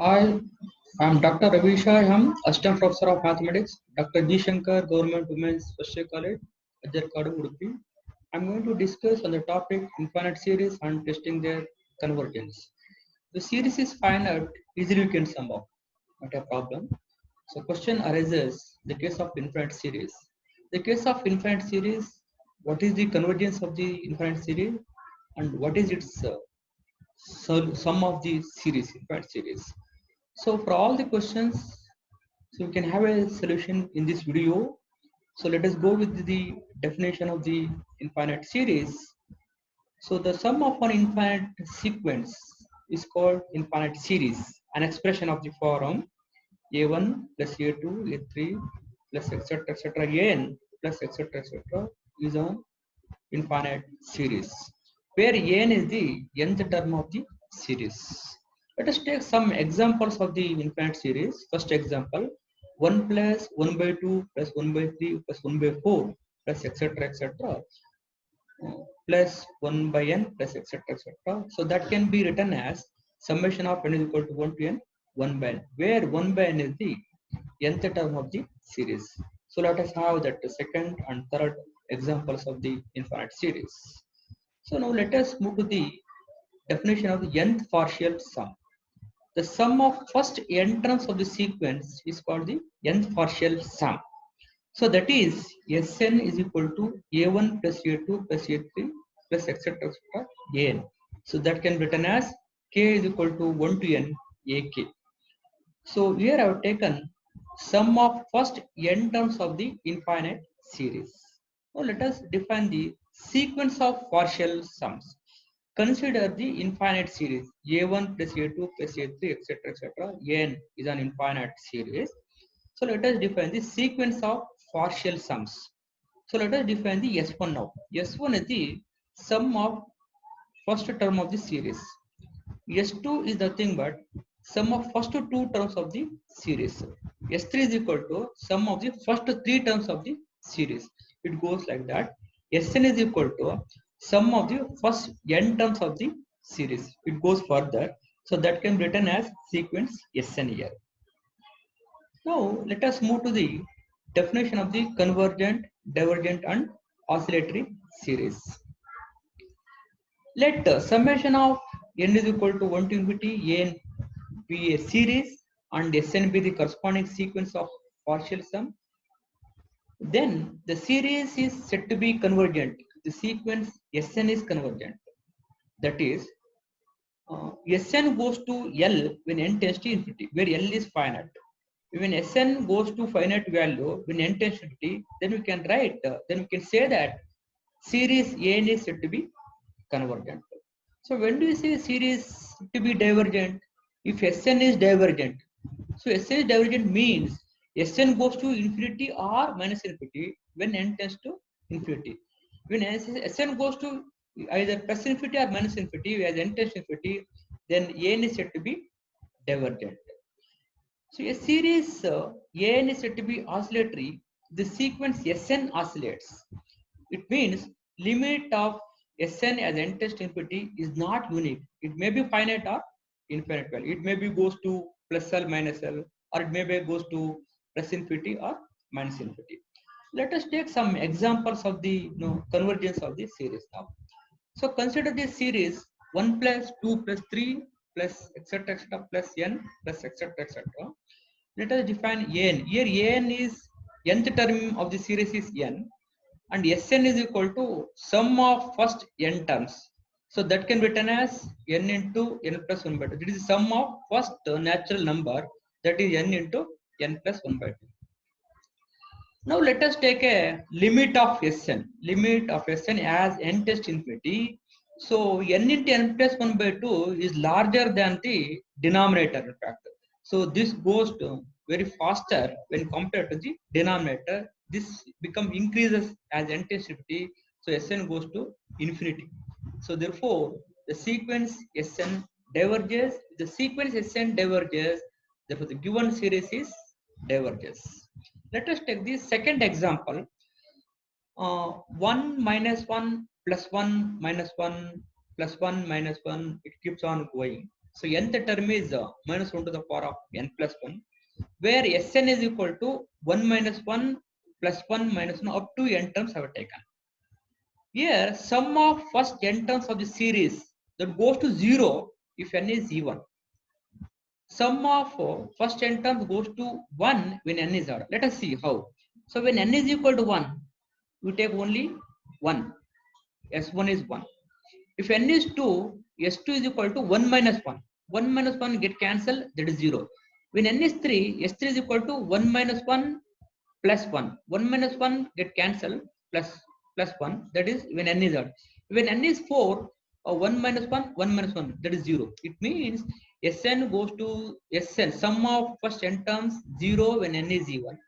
I am Dr. Ravi Shaham, Assistant Professor of Mathematics, Dr. G. Shankar, Government Women's First Year College, Ajarkadu, Udupi. I am going to discuss on the topic infinite series and testing their convergence. The series is finite, easily you can sum up, not a problem. So question arises the case of infinite series. The case of infinite series, what is the convergence of the infinite series and what is its sum of the series, infinite series. So for all the questions, so we can have a solution in this video. So let us go with the definition of the infinite series. So the sum of an infinite sequence is called infinite series, an expression of the form a1 plus a2, a3 plus etc an plus etc is an infinite series, where n is the nth term of the series. Let us take some examples of the infinite series. First example, 1 plus 1 by 2 plus 1 by 3 plus 1 by 4 plus etc plus 1 by n plus etc. So that can be written as summation of n is equal to 1 to n 1 by n, where 1 by n is the nth term of the series. So let us have that second and third examples of the infinite series. So now let us move to the definition of the nth partial sum. The sum of first n terms of the sequence is called the nth partial sum. So that is Sn is equal to a1 plus a2 plus a3 plus etc. an. So that can be written as k is equal to 1 to n ak. So here I have taken sum of first n terms of the infinite series. Now let us define the sequence of partial sums. Consider the infinite series a1 plus a2 plus a3 etc. n is an infinite series. So let us define the sequence of partial sums. So let us define the S1 now. S1 is the sum of first term of the series. S2 is nothing but sum of first two terms of the series. S3 is equal to sum of the first three terms of the series. It goes like that. Sn is equal to sum of the first n terms of the series. It goes further. So that can be written as sequence Sn here. Now let us move to the definition of the convergent, divergent and oscillatory series. Let the summation of n is equal to 1 to infinity n be a series and Sn be the corresponding sequence of partial sum. Then the series is said to be convergent. The sequence Sn is convergent. That is, Sn goes to L when n tends to infinity, where L is finite. When Sn goes to finite value, when n tends to infinity, then we can write, then we can say that series n is said to be convergent. So when do you say series to be divergent? If Sn is divergent, so Sn is divergent means Sn goes to infinity or minus infinity when n tends to infinity. When Sn goes to either plus infinity or minus infinity, as n tends to infinity, then n is said to be divergent. So a series n is said to be oscillatory. The sequence Sn oscillates. It means limit of Sn as n tends to infinity is not unique. It may be finite or infinite value. It may be goes to plus L minus L, or it may be goes to plus infinity or minus infinity. Let us take some examples of the convergence of the series now. So consider this series 1 plus 2 plus 3 plus etc plus n plus etc. Let us define n. Here n is nth term of the series is n, and Sn is equal to sum of first n terms. So that can be written as n into n plus 1 by 2. This is the sum of first natural number, that is n into n plus 1 by 2. Now let us take a limit of Sn. Limit of Sn as n tends to infinity. So n into n plus 1 by 2 is larger than the denominator, in fact. So this goes to very faster when compared to the denominator. This become increases as n tends to infinity. So Sn goes to infinity. So therefore the sequence Sn diverges. The sequence Sn diverges. Therefore the given series is diverges. Let us take the second example. 1 minus 1 plus 1 minus 1 plus 1 minus 1. It keeps on going. So nth term is minus 1 to the power of n plus 1, where Sn is equal to 1 minus 1 plus 1 minus 1 up to n terms I have taken. Here, sum of first n terms of the series that goes to 0 if n is even. Sum of first n terms goes to 1 when n is odd. Let us see how. So when n is equal to 1, we take only 1. S1 is 1. If n is 2, S2 is equal to 1 minus 1. 1 minus 1 get cancelled, that is 0. When n is 3, S3 is equal to 1 minus 1 plus 1. 1 minus 1 get cancelled, plus 1, that is when n is odd. When n is 4, 1 minus 1, 1 minus 1, that is 0. It means Sn goes to Sn, sum of first n terms 0 when n is even.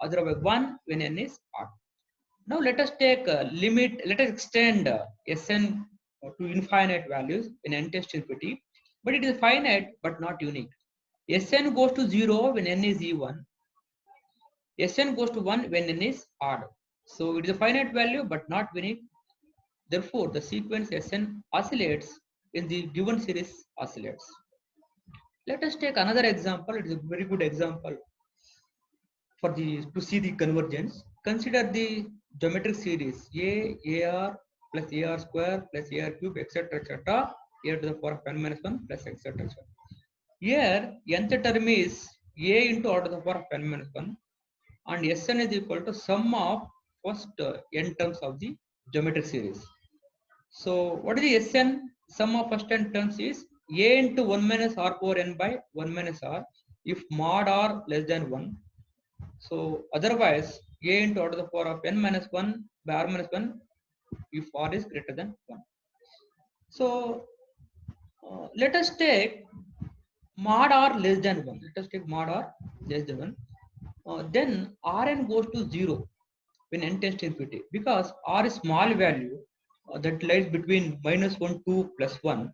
Otherwise 1 when n is odd. Now let us take limit, let us extend Sn to infinite values when n tends to infinity, but it is finite but not unique. Sn goes to 0 when n is even. Sn goes to 1 when n is odd. So it is a finite value but not unique. Therefore, the sequence Sn oscillates in the given series oscillates. Let us take another example. It is a very good example for the to see the convergence. Consider the geometric series AR plus AR square plus AR cube etc etc a to the power of n minus 1 plus etc. Here nth term is a into r to the power of n minus 1 and Sn is equal to sum of first n terms of the geometric series. So what is the Sn? Sum of first n terms is a into 1 minus r power n by 1 minus r if mod r less than 1. So otherwise a into r to the power of n minus 1 by r minus 1 if r is greater than 1. So let us take mod r less than 1. Let us take mod r less than 1. Then Rn goes to 0 when n tends to infinity, because r is small value that lies between minus 1 to plus 1,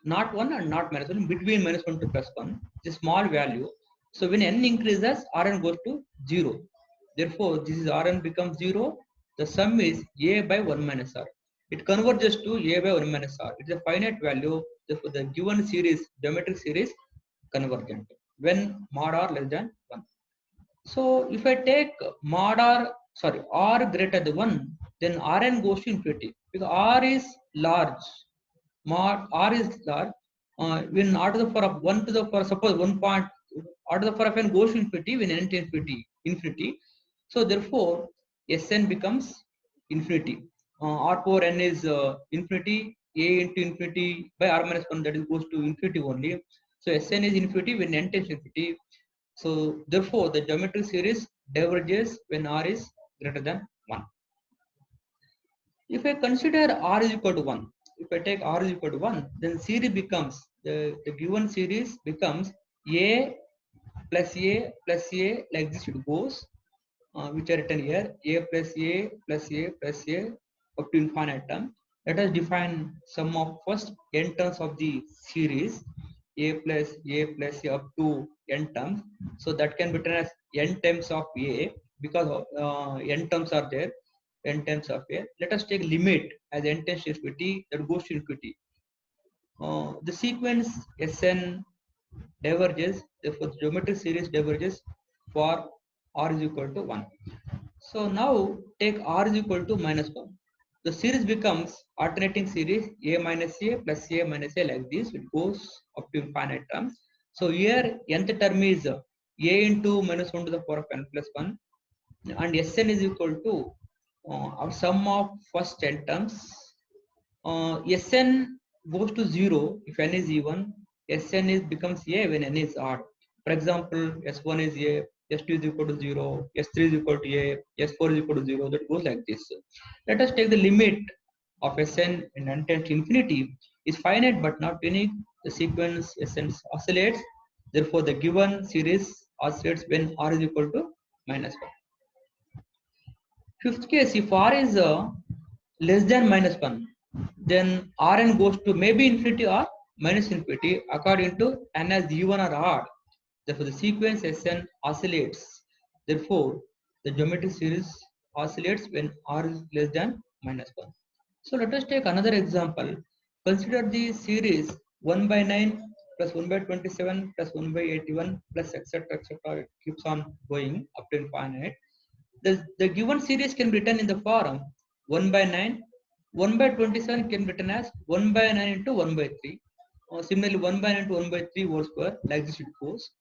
not 1 and not minus 1, between minus 1 to plus 1. It's a small value. So when n increases, Rn goes to 0. Therefore, this is Rn becomes 0. The sum is a by 1 minus r. It converges to a by 1 minus r. It's a finite value. Therefore, the given series, geometric series, convergent when mod r less than 1. So if I take mod r, sorry, r greater than 1, then Rn goes to infinity because r is large. Mod r is large. When r to the power of 1 to the power, suppose 1 point, r to the power of n goes to infinity when n to infinity. So therefore Sn becomes infinity. R power n is infinity, a into infinity by r minus 1, that is goes to infinity only. So Sn is infinity when n tends to infinity. So therefore the geometric series diverges when r is greater than 1. If I consider r is equal to 1, if I take r is equal to 1, then series becomes, the given series becomes a plus a plus a, like this it goes, which are written here, a plus a plus a plus a up to infinite term. Let us define sum of first n terms of the series a plus a up to n terms. So that can be written as n times of a, because n terms are there, n times of a. Let us take limit as n tends to infinity, that goes to infinity. The sequence Sn diverges, therefore the geometric series diverges for r is equal to 1. So now take r is equal to minus 1. The series becomes alternating series a minus a plus a minus a, like this. It goes up to infinite terms. So here nth term is a into minus 1 to the power of n plus 1, and Sn is equal to our sum of first n terms. Sn goes to 0 if n is even. Sn is becomes a when n is odd. For example, S1 is a, S2 is equal to 0, S3 is equal to a, S4 is equal to 0. That goes like this. Let us take the limit of Sn in n tends to infinity is finite but not unique. The sequence Sn oscillates. Therefore, the given series oscillates when r is equal to minus 1. Fifth case, if r is less than minus 1, then Rn goes to maybe infinity or minus infinity according to n as even or odd. Therefore, the sequence Sn oscillates. Therefore, the geometric series oscillates when r is less than minus 1. So let us take another example. Consider the series 1 by 9 plus 1 by 27 plus 1 by 81 plus etc. etc. It keeps on going up to infinite. The given series can be written in the form 1 by 9, 1 by 27 can be written as 1 by 9 into 1 by 3. Similarly, 1 by 9 into 1 by 3 whole square, like this it goes.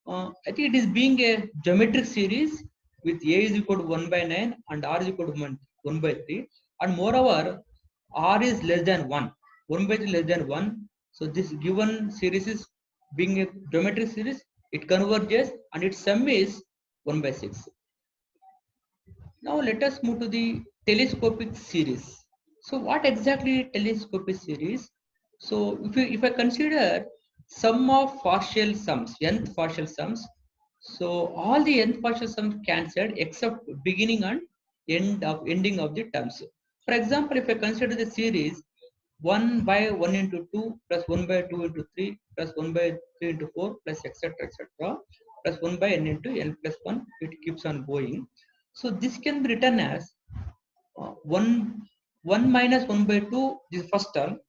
I think it is being a geometric series with a is equal to 1 by 9 and r is equal to 1 by 3. And moreover, r is less than 1. 1 by 3 less than 1. So this given series is being a geometric series, it converges and its sum is 1 by 6. Now let us move to the telescopic series. So what exactly telescopic series? So if I consider sum of partial sums, nth partial sums, so all the nth partial sums cancelled except beginning and ending of the terms. For example, if I consider the series 1 by 1 into 2 plus 1 by 2 into 3 plus 1 by 3 into 4 plus etc etc plus 1 by n into n plus 1, it keeps on going. So this can be written as 1 minus 1 by 2, this first term,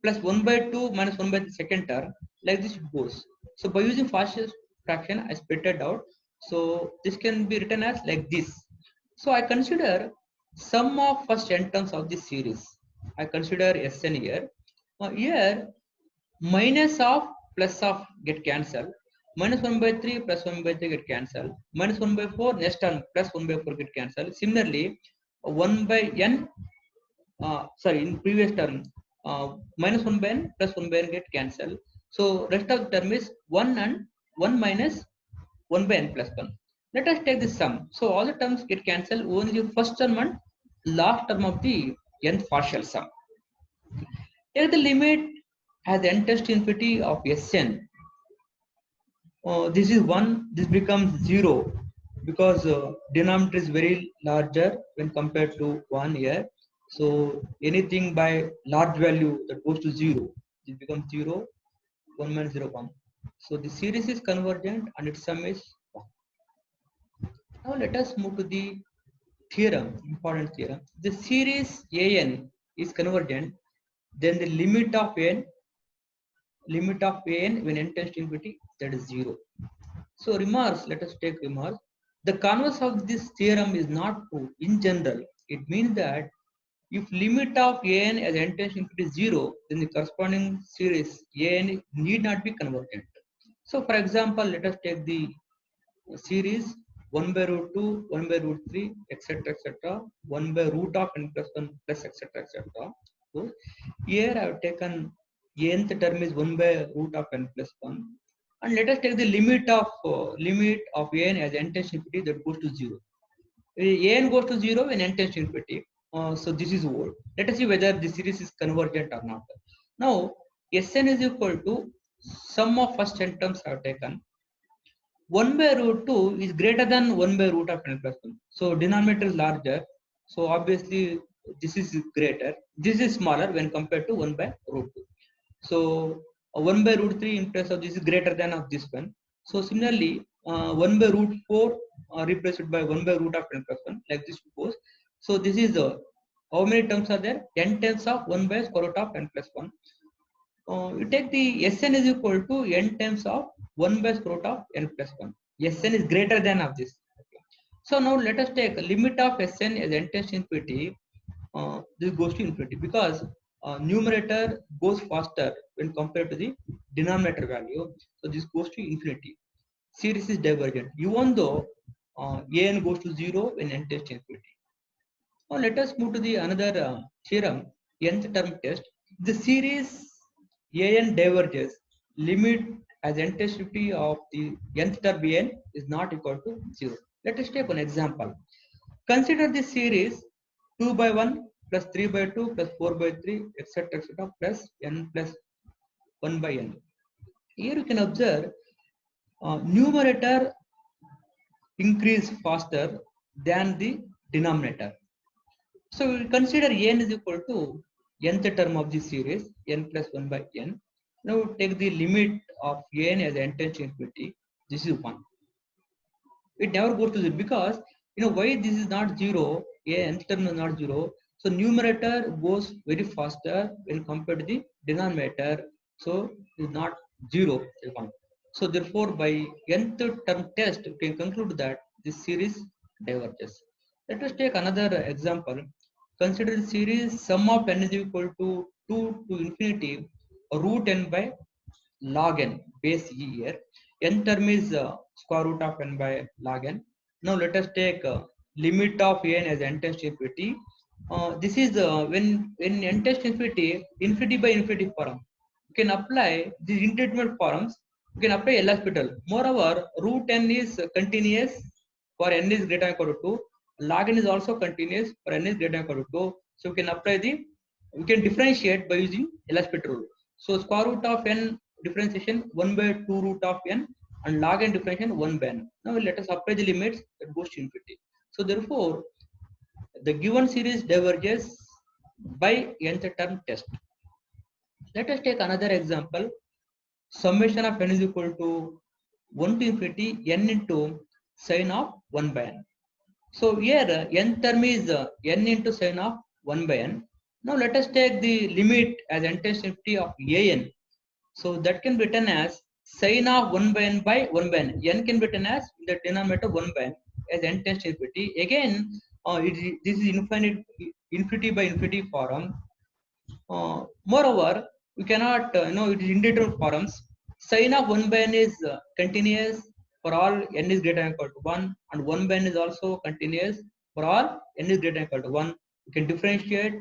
plus 1 by 2 minus 1 by the second term, like this it goes. So by using partial fraction, I split it out. So this can be written as like this. So I consider sum of first n terms of this series. I consider Sn here. Here, minus of plus of get cancelled. Minus 1 by 3 plus 1 by 3 get cancelled. Minus 1 by 4 next term plus 1 by 4 get cancelled. Similarly, 1 by n, in previous term, minus 1 by n plus 1 by n get cancelled. So rest of the term is 1 and 1 minus 1 by n plus 1. Let us take this sum. So all the terms get cancelled, only the first term and last term of the nth partial sum. Take the limit as n tends to infinity of Sn. This is 1, this becomes 0 because denominator is very larger when compared to 1 here. So anything by large value that goes to 0, it becomes 0, 1 minus 0, 1. So the series is convergent and its sum is 1. Now let us move to the theorem, important theorem. The series an is convergent, then the limit of an when n tends to infinity, that is 0. So remarks, let us take remarks. The converse of this theorem is not true in general. It means that if limit of an as n tends to infinity is 0, then the corresponding series an need not be convergent. So for example, let us take the series 1 by root 2, 1 by root 3, etc., 1 by root of n plus 1 plus etc. So here I have taken nth term is 1 by root of n plus 1. And let us take the limit of an as n tends to infinity, that goes to 0. An goes to 0 when n tends to infinity. So this is old. Let us see whether the series is convergent or not. Now Sn is equal to sum of first n terms I have taken. 1 by root 2 is greater than 1 by root of n plus 1. So denominator is larger. So obviously this is greater. This is smaller when compared to 1 by root 2. So 1 by root 3 in place of this is greater than of this one. So similarly, 1 by root 4 replaced by 1 by root of n plus 1, like this goes. So this is the how many terms are there? N terms of 1 by square root of n plus 1. You take the Sn is equal to n times of 1 by square root of n plus 1. Sn is greater than of this. Okay. So now let us take limit of Sn as n tends to infinity. This goes to infinity because numerator goes faster when compared to the denominator value. So this goes to infinity. Series is divergent even though an goes to 0 when n tends to infinity. Now let us move to the another theorem, nth term test. The series an diverges limit as n tends to infinity of the nth term n is not equal to 0. Let us take one example. Consider the series 2 by 1 plus 3 by 2 plus 4 by 3 etc plus n plus 1 by n. Here you can observe numerator increase faster than the denominator. So we consider n is equal to nth term of the series n plus 1 by n. Now take the limit of n as n tends to infinity. This is 1. It never goes to 0 because why this is not 0, nth term is not 0. So numerator goes very faster when compared to the denominator. So it's not 0. So therefore, by nth term test, we can conclude that this series diverges. Let us take another example. Consider the series sum of n is equal to 2 to infinity root n by log n base e here. N term is square root of n by log n. Now let us take limit of n as n tends to infinity. This is when n tends to infinity, infinity by infinity form. You can apply these indeterminate forms. You can apply L'Hospital. Moreover, root n is continuous for n is greater than or equal to 2. Log n is also continuous for n is greater than or equal to 2. So we can apply we can differentiate by using L'Hospital rule. So square root of n differentiation 1 by 2 root of n, and log n differentiation 1 by n. Now let us apply the limits that goes to infinity. So therefore, the given series diverges by nth term test. Let us take another example. Summation of n is equal to 1 to infinity n into sine of 1 by n. So here n term is n into sine of 1 by n. Now let us take the limit as n tends to infinity of an. So that can be written as sine of 1 by n by 1 by n. N can be written as the denominator 1 by n as n tends to infinity. Again, this is infinity by infinity form. Moreover, we cannot, it is indeterminate forms. Sine of 1 by n is continuous for all n is greater than or equal to 1, and 1 by n is also continuous for all n is greater than or equal to 1. We can differentiate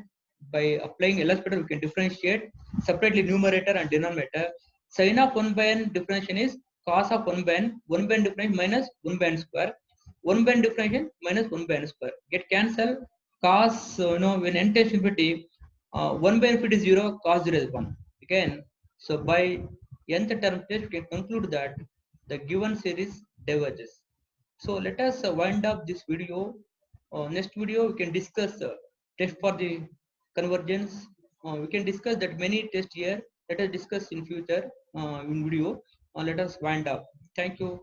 by applying L'Hospital. We can differentiate separately numerator and denominator. Sine of 1 by n differentiation is cos of 1 by n. 1 by n differentiation minus 1 by n square. 1 by n differentiation minus 1 by n square. Get cancel. Cos, when n tends to infinity, 1 by infinity is 0, cos 0 is 1. Again, so by nth term test, we can conclude that the given series diverges. So let us wind up this video. Next video, we can discuss test for the convergence. We can discuss that many tests here. Let us discuss in future in video. Let us wind up. Thank you.